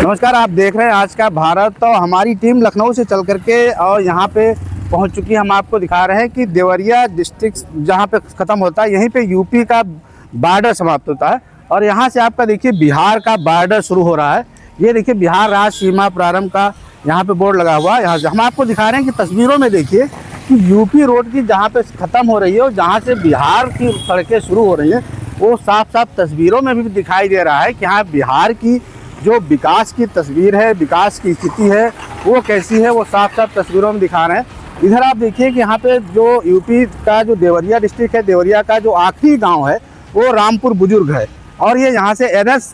नमस्कार, आप देख रहे हैं आज का भारत। तो हमारी टीम लखनऊ से चल करके और यहाँ पे पहुँच चुकी है। हम आपको दिखा रहे हैं कि देवरिया डिस्ट्रिक्ट जहाँ पे ख़त्म होता है, यहीं पे यूपी का बॉर्डर समाप्त होता है और यहाँ से आपका देखिए बिहार का बॉर्डर शुरू हो रहा है। ये देखिए बिहार राज्य सीमा प्रारंभ का यहाँ पे बोर्ड लगा हुआ है। यहाँ से हम आपको दिखा रहे हैं कि तस्वीरों में देखिए कि यूपी रोड की जहाँ पे ख़त्म हो रही है और जहाँ से बिहार की सड़कें शुरू हो रही हैं, वो साफ साफ तस्वीरों में भी दिखाई दे रहा है कि यहाँ बिहार की जो विकास की तस्वीर है, विकास की स्थिति है, वो कैसी है, वो साफ साफ तस्वीरों में दिखा रहे हैं। इधर आप देखिए कि यहाँ पे जो यूपी का जो देवरिया डिस्ट्रिक्ट है, देवरिया का जो आखिरी गांव है वो रामपुर बुजुर्ग है और ये यहाँ से NS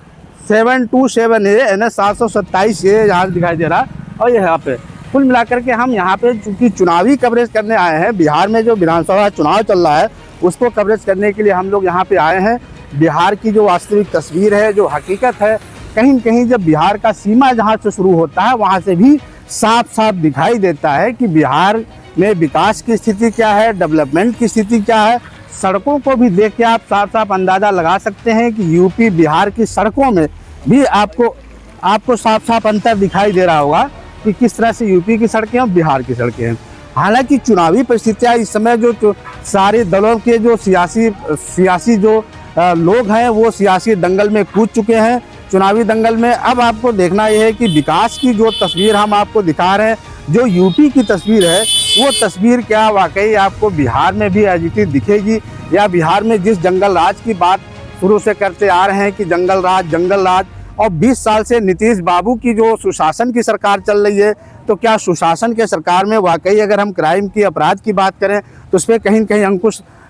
727 है, NS 727 ये यहाँ दिखाई दे रहा है। और ये यहाँ पे कुल मिलाकर के हम यहाँ पे चूँकि चुनावी कवरेज करने आए हैं, बिहार में जो विधानसभा चुनाव चल रहा है उसको कवरेज करने के लिए हम लोग यहाँ पे आए हैं। बिहार की जो वास्तविक तस्वीर है, जो हकीकत है, कहीं कहीं जब बिहार का सीमा जहाँ से शुरू होता है वहाँ से भी साफ साफ दिखाई देता है कि बिहार में विकास की स्थिति क्या है, डेवलपमेंट की स्थिति क्या है। सड़कों को भी देख के आप साफ साफ अंदाज़ा लगा सकते हैं कि यूपी बिहार की सड़कों में भी आपको साफ साफ अंतर दिखाई दे रहा होगा कि किस तरह से यूपी की सड़कें और बिहार की सड़कें हैं। हालांकि चुनावी परिस्थितियाँ इस समय जो सारे दलों के जो सियासी जो लोग हैं वो सियासी दंगल में कूद चुके हैं, चुनावी दंगल में। अब आपको देखना यह है कि विकास की जो तस्वीर हम आपको दिखा रहे हैं, जो यूपी की तस्वीर है, वो तस्वीर क्या वाकई आपको बिहार में भी एजिटिव दिखेगी, या बिहार में जिस जंगल राज की बात शुरू से करते आ रहे हैं कि जंगल राज और 20 साल से नीतीश बाबू की जो सुशासन की सरकार चल रही है, तो क्या सुशासन के सरकार में वाकई अगर हम क्राइम की, अपराध की बात करें तो उस पर कहीं कहीं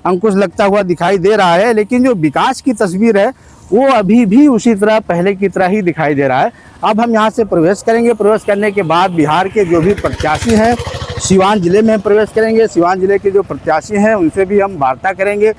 अंकुश लगता हुआ दिखाई दे रहा है। लेकिन जो विकास की तस्वीर है वो अभी भी उसी तरह पहले की तरह ही दिखाई दे रहा है। अब हम यहाँ से प्रवेश करेंगे। प्रवेश करने के बाद बिहार के जो भी प्रत्याशी हैं, सिवान जिले में प्रवेश करेंगे। सिवान जिले के जो प्रत्याशी हैं उनसे भी हम वार्ता करेंगे,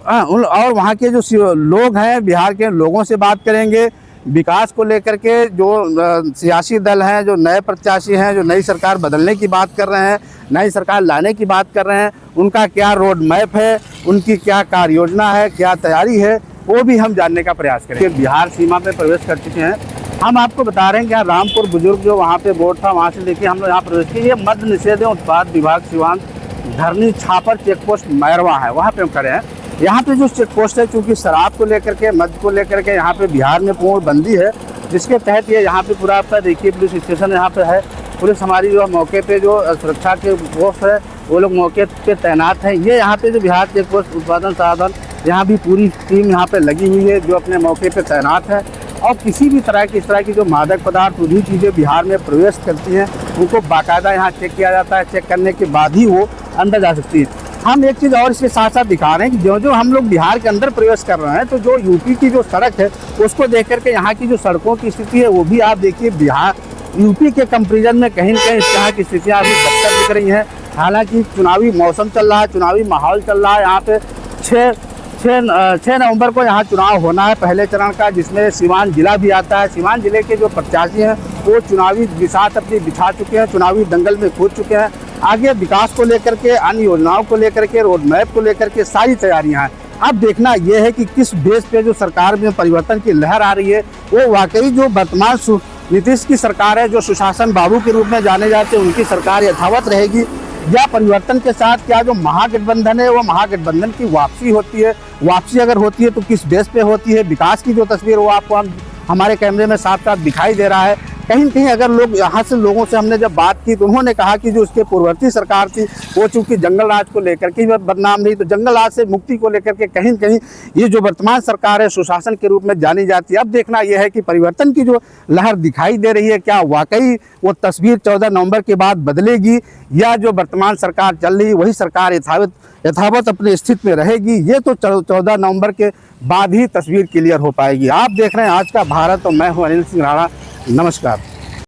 और वहाँ के जो लोग हैं, बिहार के लोगों से बात करेंगे। विकास को लेकर के जो सियासी दल हैं, जो नए प्रत्याशी हैं, जो नई सरकार बदलने की बात कर रहे हैं, नई सरकार लाने की बात कर रहे हैं, उनका क्या रोड मैप है, उनकी क्या कार्य योजना है, क्या तैयारी है, वो भी हम जानने का प्रयास करेंगे। बिहार सीमा पे प्रवेश कर चुके हैं। हम आपको बता रहे हैं कि यहाँ रामपुर बुजुर्ग जो वहाँ पे बोर्ड था, वहाँ से देखिए हम लोग यहाँ प्रवेश किए। ये मद्य निषेध एवं उत्पाद विभाग सिवान धरनी छापर चेक पोस्ट मैरवा है, वहाँ पे हम खड़े हैं। यहाँ पे जो चेक पोस्ट है, चूँकि शराब को लेकर के, मद्य को लेकर के यहाँ पे बिहार में पूर्ण बंदी है, जिसके तहत ये यहाँ पे पूरा आपका देखिए पुलिस स्टेशन यहाँ पे है। पुलिस हमारी जो मौके पे जो सुरक्षा के पोस्ट है वो लोग मौके पे तैनात हैं। ये यहाँ पे जो बिहार चेक पोस्ट उत्पादन साधन, यहाँ भी पूरी टीम यहाँ पे लगी हुई है जो अपने मौके पे तैनात है। और किसी भी तरह की इस तरह की जो मादक पदार्थ भी चीज़ें बिहार में प्रवेश करती हैं, उनको बाकायदा यहाँ चेक किया जाता है। चेक करने के बाद ही वो अंदर जा सकती है। हम एक चीज़ और इसके साथ साथ दिखा रहे हैं कि जो हम लोग बिहार के अंदर प्रवेश कर रहे हैं, तो जो यूपी की जो सड़क है उसको देख करके यहाँ की जो सड़कों की स्थिति है वो भी आप देखिए बिहार यूपी के कंपेरिजन में कहीं न कहीं इस तरह की स्थितियाँ अभी बदतर दिख रही हैं। हालांकि चुनावी मौसम चल रहा है, चुनावी माहौल चल रहा है। यहाँ पे 6 नवंबर को यहाँ चुनाव होना है पहले चरण का, जिसमें सिवान जिला भी आता है। सिवान जिले के जो प्रत्याशी हैं वो चुनावी बिसात अपनी बिछा चुके हैं, चुनावी दंगल में कूद चुके हैं। आगे विकास को लेकर के, अन्य योजनाओं को लेकर के, रोड मैप को लेकर के सारी तैयारियां हैं। अब देखना यह है कि किस बेस पे जो सरकार में परिवर्तन की लहर आ रही है, वो वाकई जो वर्तमान नीतीश की सरकार है, जो सुशासन बाबू के रूप में जाने जाते हैं, उनकी सरकार यथावत रहेगी, या परिवर्तन के साथ क्या जो महागठबंधन है वो महागठबंधन की वापसी होती है। वापसी अगर होती है तो किस बेस पे होती है। विकास की जो तस्वीर वो आपको हमारे कैमरे में साफ साफ दिखाई दे रहा है। कहीं कहीं अगर लोग यहाँ से लोगों से हमने जब बात की तो उन्होंने कहा कि जो उसके पूर्ववर्ती सरकार थी वो चूंकि जंगल राज को लेकर के बदनाम रही, तो जंगल राज से मुक्ति को लेकर के कहीं कहीं ये जो वर्तमान सरकार है सुशासन के रूप में जानी जाती है। अब देखना यह है कि परिवर्तन की जो लहर दिखाई दे रही है, क्या वाकई वो तस्वीर 14 नवंबर के बाद बदलेगी, या जो वर्तमान सरकार चल रही वही सरकार यथावत अपने स्थिति में रहेगी। ये तो 14 नवंबर के बाद ही तस्वीर क्लियर हो पाएगी। आप देख रहे हैं आज का भारत और मैं हूँ अनिल सिंह राणा। नमस्कार।